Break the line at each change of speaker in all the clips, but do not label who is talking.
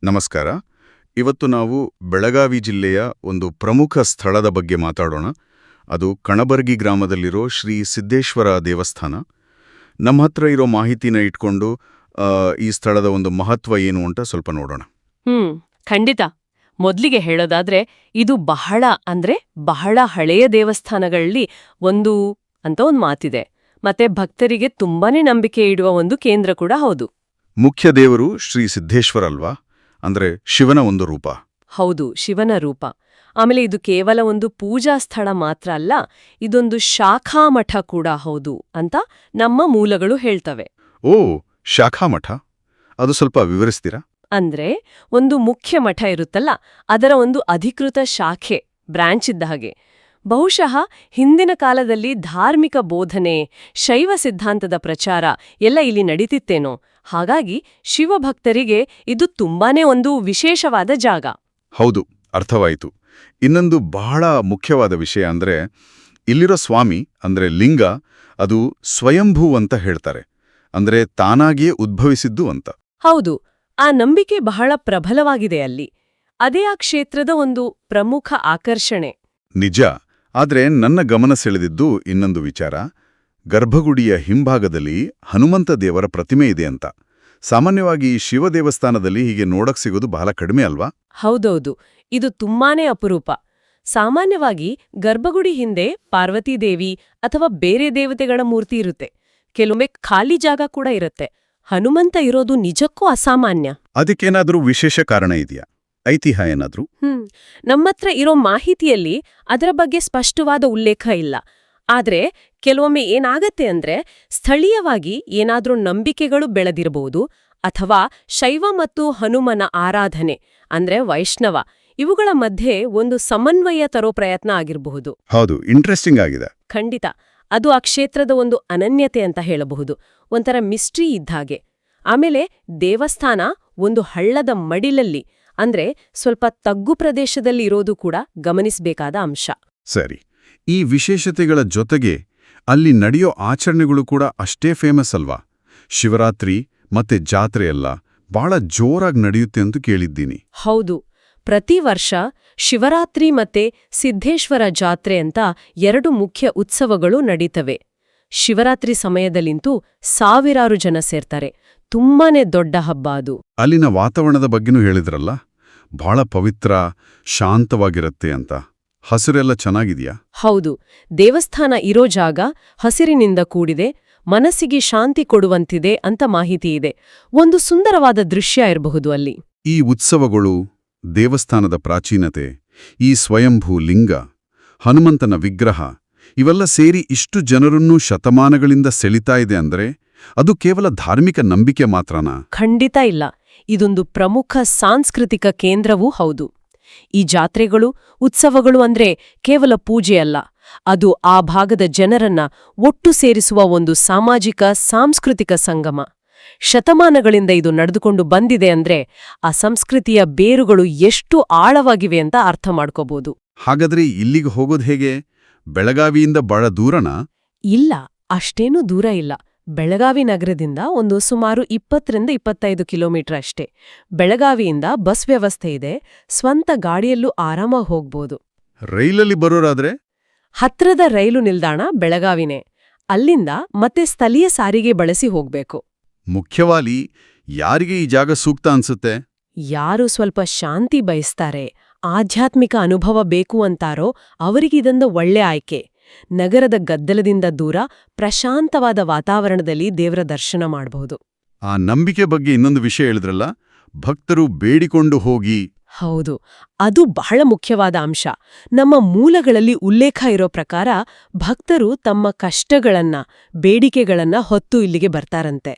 ನಮಸ್ಕಾರ. ಇವತ್ತು ನಾವು ಬೆಳಗಾವಿ ಜಿಲ್ಲೆಯ ಒಂದು ಪ್ರಮುಖ ಸ್ಥಳದ ಬಗ್ಗೆ ಮಾತಾಡೋಣ. ಅದು ಕಣಬರ್ಗಿ ಗ್ರಾಮದಲ್ಲಿರೋ ಶ್ರೀ ಸಿದ್ದೇಶ್ವರ ದೇವಸ್ಥಾನ. ನಮ್ಮ ಹತ್ರ ಇರೋ ಮಾಹಿತಿನ ಇಟ್ಕೊಂಡು ಈ ಸ್ಥಳದ ಒಂದು ಮಹತ್ವ ಏನು ಅಂತ ಸ್ವಲ್ಪ ನೋಡೋಣ.
ಖಂಡಿತ. ಮೊದ್ಲಿಗೆ ಹೇಳೋದಾದ್ರೆ ಇದು ಬಹಳ ಹಳೆಯ ದೇವಸ್ಥಾನಗಳಲ್ಲಿ ಒಂದು ಮಾತಿದೆ. ಮತ್ತೆ ಭಕ್ತರಿಗೆ ತುಂಬಾನೇ ನಂಬಿಕೆ ಇಡುವ ಒಂದು ಕೇಂದ್ರ ಕೂಡ ಹೌದು.
ಮುಖ್ಯ ದೇವರು ಶ್ರೀ ಸಿದ್ದೇಶ್ವರ ಅಲ್ವಾ? ಅಂದ್ರೆ ಶಿವನ ಒಂದು ರೂಪ.
ಹೌದು, ಶಿವನ ರೂಪ. ಆಮೇಲೆ ಇದು ಕೇವಲ ಒಂದು ಪೂಜಾ ಸ್ಥಳ ಮಾತ್ರ ಅಲ್ಲ, ಇದೊಂದು ಶಾಖಾಮಠ ಕೂಡ ಹೌದು ಅಂತ ನಮ್ಮ ಮೂಲಗಳು ಹೇಳ್ತವೆ.
ಓ, ಶಾಖಾಮಠ, ಅದು ಸ್ವಲ್ಪ ವಿವರಿಸ್ತೀರಾ?
ಅಂದ್ರೆ ಒಂದು ಮುಖ್ಯ ಮಠ ಇರುತ್ತಲ್ಲ, ಅದರ ಒಂದು ಅಧಿಕೃತ ಶಾಖೆ, ಬ್ರಾಂಚ್ ಇದ್ದ ಹಾಗೆ. ಬಹುಶಃ ಹಿಂದಿನ ಕಾಲದಲ್ಲಿ ಧಾರ್ಮಿಕ ಬೋಧನೆ, ಶೈವ ಸಿದ್ಧಾಂತದ ಪ್ರಚಾರ ಎಲ್ಲ ಇಲ್ಲಿ ನಡೀತಿತ್ತೇನೋ. ಹಾಗಾಗಿ ಶಿವಭಕ್ತರಿಗೆ ಇದು ತುಂಬಾನೇ ಒಂದು ವಿಶೇಷವಾದ ಜಾಗ.
ಹೌದು, ಅರ್ಥವಾಯಿತು. ಇನ್ನೊಂದು ಬಹಳ ಮುಖ್ಯವಾದ ವಿಷಯ ಅಂದ್ರೆ ಇಲ್ಲಿರೋ ಸ್ವಾಮಿ ಅಂದ್ರೆ ಲಿಂಗ, ಅದು ಸ್ವಯಂಭೂ ಅಂತ ಹೇಳ್ತಾರೆ. ಅಂದ್ರೆ ತಾನಾಗಿಯೇ ಉದ್ಭವಿಸಿದ್ದು ಅಂತ.
ಹೌದು, ಆ ನಂಬಿಕೆ ಬಹಳ ಪ್ರಬಲವಾಗಿದೆ ಅಲ್ಲಿ. ಅದೇ ಆ ಕ್ಷೇತ್ರದ ಒಂದು ಪ್ರಮುಖ ಆಕರ್ಷಣೆ.
ನಿಜ. ಆದ್ರೆ ನನ್ನ ಗಮನ ಸೆಳೆದಿದ್ದು ಇನ್ನೊಂದು ವಿಚಾರ. ಗರ್ಭಗುಡಿಯ ಹಿಂಭಾಗದಲ್ಲಿ ಹನುಮಂತ ದೇವರ ಪ್ರತಿಮೆ ಇದೆ ಅಂತ. ಸಾಮಾನ್ಯವಾಗಿ ಶಿವ ದೇವಸ್ಥಾನದಲ್ಲಿ ಹೀಗೆ ನೋಡಕ್ ಸಿಗೋದು ಬಹಳ ಕಡಿಮೆ ಅಲ್ವಾ?
ಹೌದೌದು, ಇದು ತುಂಬಾನೇ ಅಪರೂಪ. ಸಾಮಾನ್ಯವಾಗಿ ಗರ್ಭಗುಡಿ ಹಿಂದೆ ಪಾರ್ವತೀದೇವಿ ಅಥವಾ ಬೇರೆ ದೇವತೆಗಳ ಮೂರ್ತಿ ಇರುತ್ತೆ. ಕೆಲವೊಮ್ಮೆ ಖಾಲಿ ಜಾಗ ಕೂಡ ಇರುತ್ತೆ. ಹನುಮಂತ ಇರೋದು ನಿಜಕ್ಕೂ ಅಸಾಮಾನ್ಯ.
ಅದಕ್ಕೇನಾದ್ರೂ ವಿಶೇಷ ಕಾರಣ ಇದೆಯಾ? ಐತಿಹ್ಯ ಏನಾದ್ರೂ?
ನಮ್ಮತ್ರ ಇರೋ ಮಾಹಿತಿಯಲ್ಲಿ ಅದರ ಬಗ್ಗೆ ಸ್ಪಷ್ಟವಾದ ಉಲ್ಲೇಖ ಇಲ್ಲ. ಆದ್ರೆ ಕೆಲವೊಮ್ಮೆ ಏನಾಗತ್ತೆ ಅಂದ್ರೆ ಸ್ಥಳೀಯವಾಗಿ ಏನಾದ್ರೂ ನಂಬಿಕೆಗಳು ಬೆಳೆದಿರಬಹುದು, ಅಥವಾ ಶೈವ ಮತ್ತು ಹನುಮನ ಆರಾಧನೆ ಅಂದ್ರೆ ವೈಷ್ಣವ ಇವುಗಳ ಮಧ್ಯೆ ಒಂದು ಸಮನ್ವಯ ತರೋ ಪ್ರಯತ್ನ ಆಗಿರಬಹುದು.
ಹೌದು, ಇಂಟ್ರೆಸ್ಟಿಂಗ್ ಆಗಿದೆ.
ಖಂಡಿತ. ಅದು ಆ ಕ್ಷೇತ್ರದ ಒಂದು ಅನನ್ಯತೆ ಅಂತ ಹೇಳಬಹುದು, ಒಂಥರ ಮಿಸ್ಟ್ರಿ ಇದ್ದಾಗೆ. ಆಮೇಲೆ ದೇವಸ್ಥಾನ ಒಂದು ಹಳ್ಳದ ಮಡಿಲಲ್ಲಿ, ಅಂದ್ರೆ ಸ್ವಲ್ಪ ತಗ್ಗು ಪ್ರದೇಶದಲ್ಲಿ ಇರೋದು ಕೂಡ ಗಮನಿಸಬೇಕಾದ ಅಂಶ.
ಸರಿ. ಈ ವಿಶೇಷತೆಗಳ ಜೊತೆಗೆ ಅಲ್ಲಿ ನಡೆಯೋ ಆಚರಣೆಗಳು ಕೂಡ ಅಷ್ಟೇ ಫೇಮಸ್ ಅಲ್ವಾ? ಶಿವರಾತ್ರಿ ಮತ್ತೆ ಜಾತ್ರೆಯೆಲ್ಲ ಬಹಳ ಜೋರಾಗಿ ನಡೆಯುತ್ತೆ ಅಂತ ಕೇಳಿದ್ದೀನಿ.
ಹೌದು, ಪ್ರತಿ ವರ್ಷ ಶಿವರಾತ್ರಿ ಮತ್ತೆ ಸಿದ್ದೇಶ್ವರ ಜಾತ್ರೆ ಅಂತ ಎರಡು ಮುಖ್ಯ ಉತ್ಸವಗಳು ನಡೀತವೆ. ಶಿವರಾತ್ರಿ ಸಮಯದಲ್ಲಿಂತೂ ಸಾವಿರಾರು ಜನ ಸೇರ್ತಾರೆ. ತುಂಬಾನೇ ದೊಡ್ಡ ಹಬ್ಬ ಅದು.
ಅಲ್ಲಿನ ವಾತಾವರಣದ ಬಗ್ಗೆನೂ ಹೇಳಿದ್ರಲ್ಲ, ಬಹಳ ಪವಿತ್ರ, ಶಾಂತವಾಗಿರುತ್ತೆ ಅಂತ. ಹಸಿರೆಲ್ಲ ಚೆನ್ನಾಗಿದೆಯಾ?
ಹೌದು, ದೇವಸ್ಥಾನ ಇರೋ ಜಾಗ ಹಸಿರಿನಿಂದ ಕೂಡಿದೆ, ಮನಸ್ಸಿಗೆ ಶಾಂತಿ ಕೊಡುವಂತಿದೆ ಅಂತ ಮಾಹಿತಿ ಇದೆ. ಒಂದು ಸುಂದರವಾದ ದೃಶ್ಯ ಇರಬಹುದು ಅಲ್ಲಿ.
ಈ ಉತ್ಸವಗಳು, ದೇವಸ್ಥಾನದ ಪ್ರಾಚೀನತೆ, ಈ ಸ್ವಯಂಭೂ ಲಿಂಗ, ಹನುಮಂತನ ವಿಗ್ರಹ ಇವೆಲ್ಲ ಸೇರಿ ಇಷ್ಟು ಜನರನ್ನೂ ಶತಮಾನಗಳಿಂದ ಸೆಳಿತಾ ಇದೆ ಅಂದ್ರೆ ಅದು ಕೇವಲ ಧಾರ್ಮಿಕ ನಂಬಿಕೆ ಮಾತ್ರನಾ?
ಖಂಡಿತ ಇಲ್ಲ. ಇದೊಂದು ಪ್ರಮುಖ ಸಾಂಸ್ಕೃತಿಕ ಕೇಂದ್ರವೂ ಹೌದು. ಈ ಜಾತ್ರೆಗಳು, ಉತ್ಸವಗಳು ಅಂದ್ರೆ ಕೇವಲ ಪೂಜೆ ಅಲ್ಲ, ಅದು ಆ ಭಾಗದ ಜನರನ್ನ ಒಟ್ಟು ಸೇರಿಸುವ ಒಂದು ಸಾಮಾಜಿಕ ಸಾಂಸ್ಕೃತಿಕ ಸಂಗಮ. ಶತಮಾನಗಳಿಂದ ಇದು ನಡೆದುಕೊಂಡು ಬಂದಿದೆ ಅಂದ್ರೆ ಆ ಸಂಸ್ಕೃತಿಯ ಬೇರುಗಳು ಎಷ್ಟು ಆಳವಾಗಿವೆ ಅಂತ ಅರ್ಥ ಮಾಡ್ಕೋಬಹುದು.
ಹಾಗಾದ್ರೆ ಇಲ್ಲಿಗೆ ಹೋಗೋದು ಹೇಗೆ? ಬೆಳಗಾವಿಯಿಂದ ಬಹಳ ದೂರನಾ?
ಇಲ್ಲ, ಅಷ್ಟೇನೂ ದೂರ ಇಲ್ಲ. ಬೆಳಗಾವಿ ನಗರದಿಂದ ಒಂದು ಸುಮಾರು 20-25 ಕಿಲೋಮೀಟರ್ ಅಷ್ಟೇ. ಬೆಳಗಾವಿಯಿಂದ ಬಸ್ ವ್ಯವಸ್ಥೆ ಇದೆ, ಸ್ವಂತ ಗಾಡಿಯಲ್ಲೂ ಆರಾಮಾಗಿ ಹೋಗ್ಬೋದು.
ರೈಲಲ್ಲಿ ಬರೋರಾದ್ರೆ?
ಹತ್ರದ ರೈಲು ನಿಲ್ದಾಣ ಬೆಳಗಾವಿನೇ. ಅಲ್ಲಿಂದ ಮತ್ತೆ ಸ್ಥಳೀಯ ಸಾರಿಗೆ ಬಳಸಿ ಹೋಗ್ಬೇಕು.
ಮುಖ್ಯವಾಗಿ ಯಾರಿಗೆ ಈ ಜಾಗ ಸೂಕ್ತ ಅನ್ಸುತ್ತೆ?
ಯಾರು ಸ್ವಲ್ಪ ಶಾಂತಿ ಬಯಸ್ತಾರೆ, ಆಧ್ಯಾತ್ಮಿಕ ಅನುಭವ ಬೇಕು ಅಂತಾರೋ ಅವರಿಗಿದೊಂದು ಒಳ್ಳೆ ಆಯ್ಕೆ. ನಗರದ ಗದ್ದಲದಿಂದ ದೂರ, ಪ್ರಶಾಂತವಾದ ವಾತಾವರಣದಲ್ಲಿ ದೇವರ ದರ್ಶನ ಮಾಡಬಹುದು.
ಆ ನಂಬಿಕೆ ಬಗ್ಗೆ ಇನ್ನೊಂದು ವಿಷಯ ಹೇಳಿದ್ರಲ್ಲ, ಭಕ್ತರು ಬೇಡಿಕೊಂಡು ಹೋಗಿ.
ಹೌದು, ಅದು ಬಹಳ ಮುಖ್ಯವಾದ ಅಂಶ. ನಮ್ಮ ಮೂಲಗಳಲ್ಲಿ ಉಲ್ಲೇಖ ಇರೋ ಪ್ರಕಾರ ಭಕ್ತರು ತಮ್ಮ ಕಷ್ಟಗಳನ್ನ, ಬೇಡಿಕೆಗಳನ್ನ ಹೊತ್ತು ಇಲ್ಲಿಗೆ ಬರ್ತಾರಂತೆ.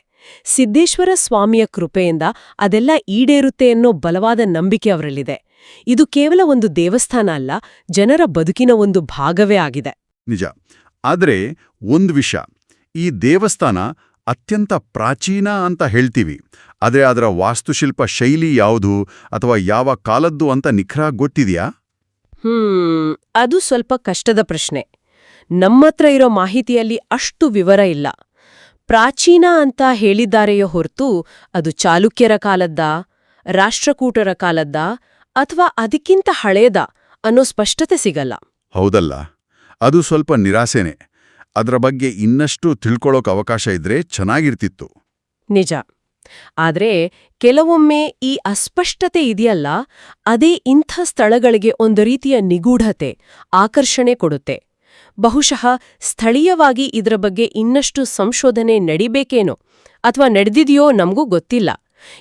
ಸಿದ್ದೇಶ್ವರ ಸ್ವಾಮಿಯ ಕೃಪೆಯಿಂದ ಅದೆಲ್ಲ ಈಡೇರುತ್ತೆ ಅನ್ನೋ ಬಲವಾದ ನಂಬಿಕೆ ಅವರಲ್ಲಿದೆ. ಇದು ಕೇವಲ ಒಂದು ದೇವಸ್ಥಾನ ಅಲ್ಲ, ಜನರ ಬದುಕಿನ ಒಂದು ಭಾಗವೇ ಆಗಿದೆ.
ನಿಜ. ಆದ್ರೆ ಒಂದು ವಿಷಯ, ಈ ದೇವಸ್ಥಾನ ಅತ್ಯಂತ ಪ್ರಾಚೀನ ಅಂತ ಹೇಳ್ತೀವಿ, ಆದರೆ ಅದರ ವಾಸ್ತುಶಿಲ್ಪ ಶೈಲಿ ಯಾವುದು ಅಥವಾ ಯಾವ ಕಾಲದ್ದು ಅಂತ ನಿಖರವಾಗಿ ಗೊತ್ತಿದೆಯಾ?
ಅದು ಸ್ವಲ್ಪ ಕಷ್ಟದ ಪ್ರಶ್ನೆ. ನಮ್ಮತ್ರ ಇರೋ ಮಾಹಿತಿಯಲ್ಲಿ ಅಷ್ಟು ವಿವರ ಇಲ್ಲ. ಪ್ರಾಚೀನ ಅಂತ ಹೇಳಿದ್ದಾರೆಯೋ ಹೊರತು ಅದು ಚಾಲುಕ್ಯರ ಕಾಲದ್ದ ರಾಷ್ಟ್ರಕೂಟರ ಕಾಲದ್ದಾ ಅಥವಾ ಅದಕ್ಕಿಂತ ಹಳೇದಾ ಅನ್ನೋ ಸ್ಪಷ್ಟತೆ ಸಿಗಲ್ಲ.
ಹೌದಲ್ಲ, ಅದು ಸ್ವಲ್ಪ ನಿರಾಸೆನೆ. ಅದರ ಬಗ್ಗೆ ಇನ್ನಷ್ಟು ತಿಳ್ಕೊಳ್ಳೋಕೆ ಅವಕಾಶ ಇದ್ರೆ ಚೆನ್ನಾಗಿರ್ತಿತ್ತು.
ನಿಜ. ಆದ್ರೆ ಕೆಲವೊಮ್ಮೆ ಈ ಅಸ್ಪಷ್ಟತೆ ಇದೆಯಲ್ಲ, ಅದೇ ಇಂಥ ಸ್ಥಳಗಳಿಗೆ ಒಂದು ರೀತಿಯ ನಿಗೂಢತೆ, ಆಕರ್ಷಣೆ ಕೊಡುತ್ತೆ. ಬಹುಶಃ ಸ್ಥಳೀಯವಾಗಿ ಇದರ ಬಗ್ಗೆ ಇನ್ನಷ್ಟು ಸಂಶೋಧನೆ ನಡಿಬೇಕೇನೋ ಅಥವಾ ನಡೆದಿದೆಯೋ ನಮಗೂ ಗೊತ್ತಿಲ್ಲ.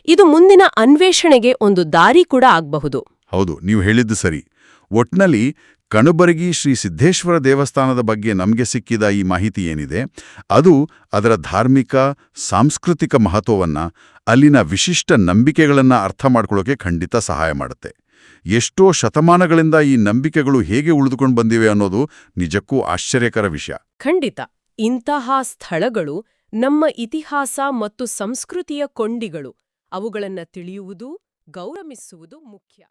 ಇದು ಮುಂದಿನ ಅನ್ವೇಷಣೆಗೆ ಒಂದು ದಾರಿ ಕೂಡ ಆಗ್ಬಹುದು.
ಹೌದು, ನೀವು ಹೇಳಿದ್ದು ಸರಿ. ಒಟ್ನಲ್ಲಿ ಕಣಬರಗಿ ಶ್ರೀ ಸಿದ್ದೇಶ್ವರ ದೇವಸ್ಥಾನದ ಬಗ್ಗೆ ನಮಗೆ ಸಿಕ್ಕಿದ ಈ ಮಾಹಿತಿ ಏನಿದೆ, ಅದು ಅದರ ಧಾರ್ಮಿಕ, ಸಾಂಸ್ಕೃತಿಕ ಮಹತ್ವವನ್ನ, ಅಲ್ಲಿನ ವಿಶಿಷ್ಟ ನಂಬಿಕೆಗಳನ್ನ ಅರ್ಥ ಮಾಡ್ಕೊಳ್ಳೋಕೆ ಖಂಡಿತ ಸಹಾಯ ಮಾಡುತ್ತೆ. ಎಷ್ಟೋ ಶತಮಾನಗಳಿಂದ ಈ ನಂಬಿಕೆಗಳು ಹೇಗೆ ಉಳಿದುಕೊಂಡು ಬಂದಿವೆ ಅನ್ನೋದು ನಿಜಕ್ಕೂ ಆಶ್ಚರ್ಯಕರ ವಿಷಯ.
ಖಂಡಿತ. ಇಂತಹ ಸ್ಥಳಗಳು ನಮ್ಮ ಇತಿಹಾಸ ಮತ್ತು ಸಂಸ್ಕೃತಿಯ ಕೊಂಡಿಗಳು. ಅವುಗಳನ್ನ ತಿಳಿಯುವುದು, ಗೌರವಿಸುವುದು ಮುಖ್ಯ.